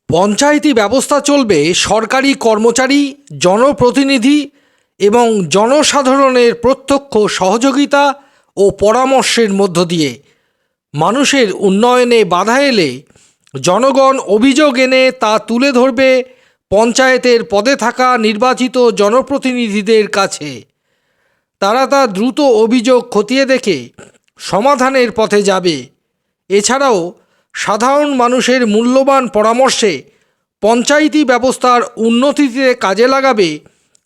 পঞ্চায়েতি ব্যবস্থা চলবে সরকারি কর্মচারী, জনপ্রতিনিধি এবং জনসাধারণের প্রত্যক্ষ সহযোগিতা ও পরামর্শের মধ্য দিয়ে। মানুষের উন্নয়নে বাধা এলে জনগণ অভিযোগ এনে তা তুলে ধরবে পঞ্চায়েতের পদে থাকা নির্বাচিত জনপ্রতিনিধিদের কাছে। তারা তা দ্রুত অভিযোগ খতিয়ে দেখে সমাধানের পথে যাবে। এছাড়াও সাধারণ মানুষের মূল্যবান পরামর্শে পঞ্চায়েতি ব্যবস্থার উন্নতিতে কাজে লাগাবে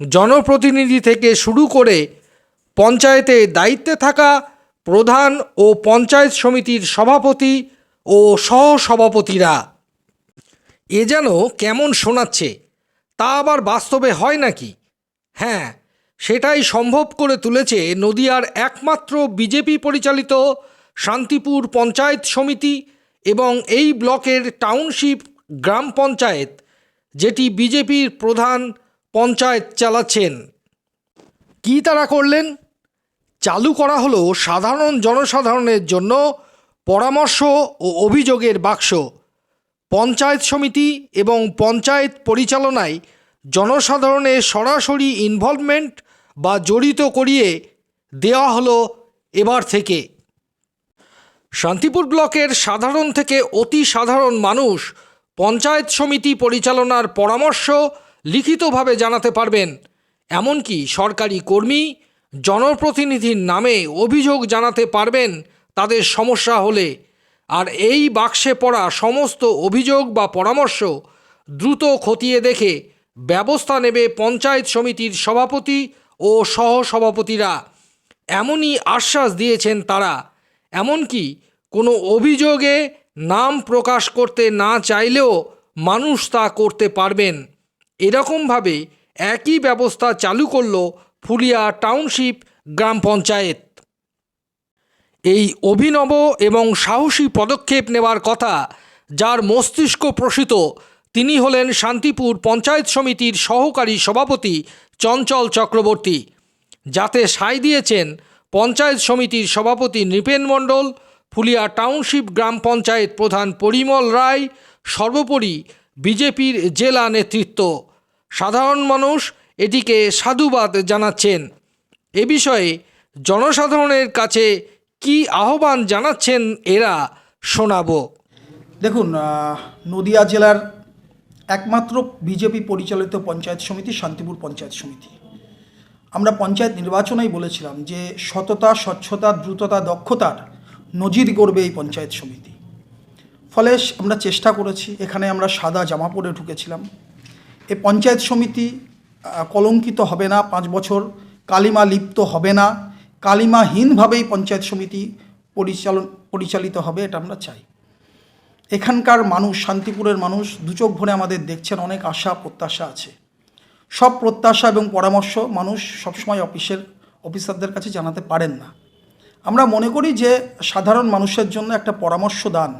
জনপ্রতিনিধি থেকে শুরু করে পঞ্চায়েতে দায়িত্বে থাকা প্রধান ও পঞ্চায়েত সমিতির সভাপতি ও সহসভাপতিরা। এ যেন কেমন শোনাচ্ছে, তা আবার বাস্তবে হয় নাকি? হ্যাঁ, সেটাই সম্ভব করে তুলেছে নদিয়ার একমাত্র বিজেপি পরিচালিত শান্তিপুর পঞ্চায়েত সমিতি এবং এই ব্লকের টাউনশিপ গ্রাম পঞ্চায়েত, যেটি বিজেপির প্রধান পঞ্চায়েত চালাচ্ছেন। কী তারা করলেন? চালু করা হলো সাধারণ জনসাধারণের জন্য পরামর্শ ও অভিযোগের বাক্স। পঞ্চায়েত সমিতি এবং পঞ্চায়েত পরিচালনায় জনসাধারণের সরাসরি ইনভলভমেন্ট বা জড়িত করিয়ে দেওয়া হলো এবার থেকে। শান্তিপুর ব্লকের সাধারণ থেকে অতি সাধারণ মানুষ পঞ্চায়েত সমিতি পরিচালনার পরামর্শ লিখিতভাবে জানাতে পারবেন। এমনকি সরকারি কর্মী, জনপ্রতিনিধির নামে অভিযোগ জানাতে পারবেন তাদের সমস্যা হলে। আর এই বাক্সে পড়া সমস্ত অভিযোগ বা পরামর্শ দ্রুত খতিয়ে দেখে ব্যবস্থা নেবে পঞ্চায়েত সমিতির সভাপতি ও সহসভাপতিরা। এমনই আশ্বাস দিয়েছেন তারা। এমনকি কোনো অভিযোগে নাম প্রকাশ করতে না চাইলেও মানুষ তা করতে পারবেন। এরকমভাবে একই ব্যবস্থা চালু করল ফুলিয়া টাউনশিপ গ্রাম পঞ্চায়েত। এই অভিনব এবং সাহসী পদক্ষেপ নেওয়ার কথা যার মস্তিষ্ক প্রসূত, তিনি হলেন শান্তিপুর পঞ্চায়েত সমিতির সহকারী সভাপতি চঞ্চল চক্রবর্তী, যাতে সায় দিয়েছেন পঞ্চায়েত সমিতির সভাপতি নৃপেন মণ্ডল, ফুলিয়া টাউনশিপ গ্রাম পঞ্চায়েত প্রধান পরিমল রায়, সর্বোপরি বিজেপির জেলা নেতৃত্ব। সাধারণ মানুষ এটিকে সাধুবাদ জানাচ্ছেন। এ বিষয়ে জনসাধারণের কাছে কি আহ্বান জানাচ্ছেন এরা, শোনাবো। দেখুন, নদিয়া জেলার একমাত্র বিজেপি পরিচালিত পঞ্চায়েত সমিতি শান্তিপুর পঞ্চায়েত সমিতি। আমরা পঞ্চায়েত নির্বাচনেই বলেছিলাম যে সততা, স্বচ্ছতা, দ্রুততা, দক্ষতার নজির গড়বে এই পঞ্চায়েত সমিতি। ফলে আমরা চেষ্টা করেছি। এখানে আমরা সাদা জামা পরে ঢুকেছিলাম। এই পঞ্চায়েত সমিতি কলঙ্কিত হবে না, 5 বছর কালিমা লিপ্ত হবে না, কালিমাহীনভাবেই পঞ্চায়েত সমিতি পরিচালিত হবে, এটা আমরা চাই। এখানকার মানুষ, শান্তিপুরের মানুষ দুচোখ ভরে আমাদের দেখছেন, অনেক আশা প্রত্যাশা আছে। সব প্রত্যাশা এবং পরামর্শ মানুষ সবসময় অফিসারদের কাছে জানাতে পারেন না। আমরা মনে করি যে সাধারণ মানুষের জন্য একটা পরামর্শ দান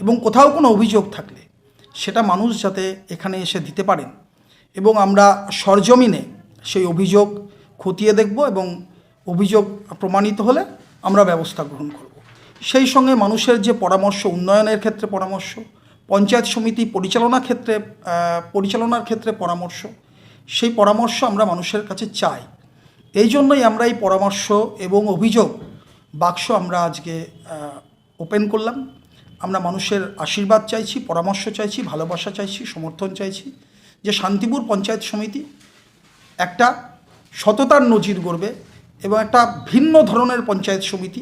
এবং কোথাও কোনো অভিযোগ থাকলে সেটা মানুষ যাতে এখানে এসে দিতে পারেন, এবং আমরা সরজমিনে সেই অভিযোগ খতিয়ে দেখব এবং অভিযোগ প্রমাণিত হলে আমরা ব্যবস্থা গ্রহণ করব। সেই সঙ্গে মানুষের যে পরামর্শ, উন্নয়নের ক্ষেত্রে পরামর্শ, পঞ্চায়েত সমিতি পরিচালনার ক্ষেত্রে পরামর্শ, সেই পরামর্শ আমরা মানুষের কাছে চাই। এই জন্যই আমরা এই পরামর্শ এবং অভিযোগ বাক্স আমরা আজকে ওপেন করলাম। আমরা মানুষের আশীর্বাদ চাইছি, পরামর্শ চাইছি, ভালোবাসা চাইছি, সমর্থন চাইছি যে শান্তিপুর পঞ্চায়েত সমিতি একটা সততার নজির গড়বে এবং একটা ভিন্ন ধরনের পঞ্চায়েত সমিতি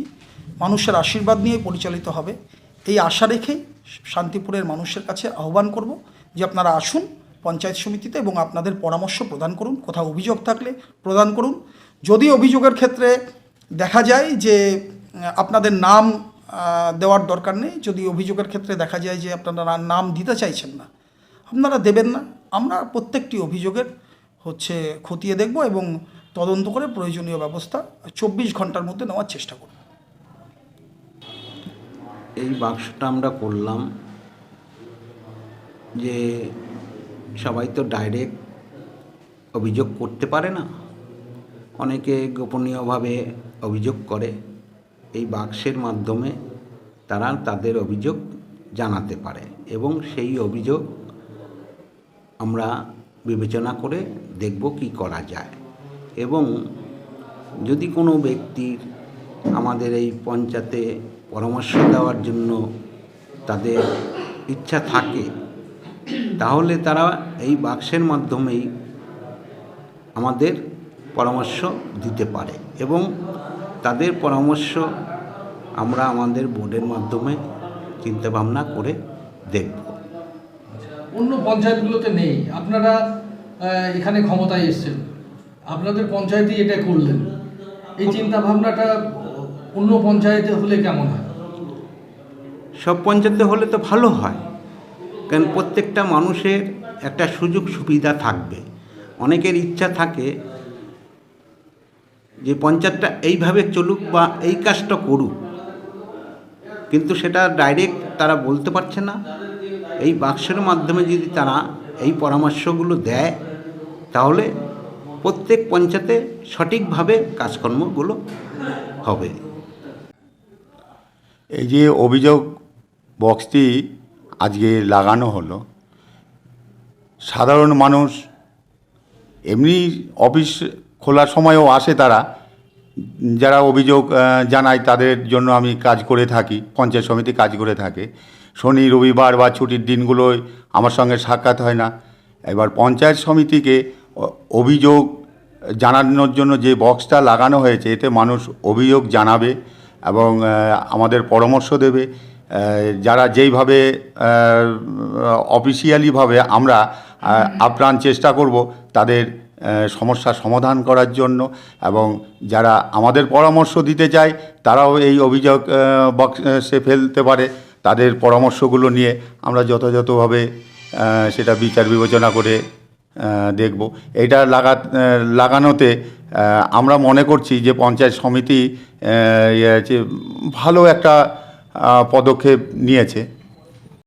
মানুষের আশীর্বাদ নিয়ে পরিচালিত হবে। এই আশা রেখেই শান্তিপুরের মানুষের কাছে আহ্বান করব যে আপনারা আসুন পঞ্চায়েত সমিতিতে এবং আপনাদের পরামর্শ প্রদান করুন। কোথাও অভিযোগ থাকলে প্রদান করুন। যদি অভিযোগের ক্ষেত্রে দেখা যায় যে আপনাদের নাম দেওয়ার দরকার নেই, যদি অভিযোগের ক্ষেত্রে দেখা যায় যে আপনারা নাম দিতে চাইছেন না, আপনারা দেবেন না। আমরা প্রত্যেকটি অভিযোগের খতিয়ে দেখব এবং তদন্ত করে প্রয়োজনীয় ব্যবস্থা 24 ঘন্টার মধ্যে নেওয়ার চেষ্টা করব। এই বাক্সটা আমরা করলাম যে সবাই তো ডাইরেক্ট অভিযোগ করতে পারে না, অনেকে গোপনীয়ভাবে অভিযোগ করে। এই বাক্সের মাধ্যমে তারা তাদের অভিযোগ জানাতে পারে এবং সেই অভিযোগ আমরা বিবেচনা করে দেখব কি করা যায়। এবং যদি কোনো ব্যক্তির আমাদের এই পঞ্চায়েতে পরামর্শ দেওয়ার জন্য তাদের ইচ্ছা থাকে, তাহলে তারা এই বাক্সের মাধ্যমেই আমাদের পরামর্শ দিতে পারে এবং তাদের পরামর্শ আমরা আমাদের বোর্ডের মাধ্যমে চিন্তাভাবনা করে দেখব। অন্য পঞ্চায়েতগুলোতে নেই, আপনারা এখানে ক্ষমতায় এসেছেন, আপনাদের পঞ্চায়েতই এটা করলেন, এই চিন্তা ভাবনাটা অন্য পঞ্চায়েতে হলে কেমন হয়? সব পঞ্চায়েতে হলে তো ভালো হয়, কারণ প্রত্যেকটা মানুষের একটা সুযোগ সুবিধা থাকবে। অনেকের ইচ্ছা থাকে যে পঞ্চায়েতটা এইভাবে চলুক বা এই কাজটা করুক, কিন্তু সেটা ডাইরেক্ট তারা বলতে পারছে না। এই বাক্সের মাধ্যমে যদি তারা এই পরামর্শগুলো দেয়, তাহলে প্রত্যেক পঞ্চায়েতে সঠিকভাবে কাজকর্মগুলো হবে। এই যে অভিযোগ বক্সটি আজকে লাগানো হলো, সাধারণ মানুষ এমনি অফিস খোলার সময়ও আসে, তারা যারা অভিযোগ জানায় তাদের জন্য আমি কাজ করে থাকি, পঞ্চায়েত সমিতি কাজ করে থাকে। শনি রবিবার বা ছুটির দিনগুলোয় আমার সঙ্গে সাক্ষাৎ হয় না। এবার পঞ্চায়েত সমিতিকে অভিযোগ জানানোর জন্য যে বক্সটা লাগানো হয়েছে, এতে মানুষ অভিযোগ জানাবে এবং আমাদের পরামর্শ দেবে। যারা যেইভাবে অফিসিয়ালিভাবে আমরা আপ্রাণ চেষ্টা করব তাদের সমস্যার সমাধান করার জন্য, এবং যারা আমাদের পরামর্শ দিতে চায় তারাও এই অভিযোগ বক্সে ফেলতে পারে। তাদের পরামর্শগুলো নিয়ে আমরা যথাযথভাবে সেটা বিচার বিবেচনা করে দেখব। এটা লাগানোতে আমরা মনে করছি যে পঞ্চায়েত সমিতি ভালো একটা পদক্ষেপ নিয়েছে।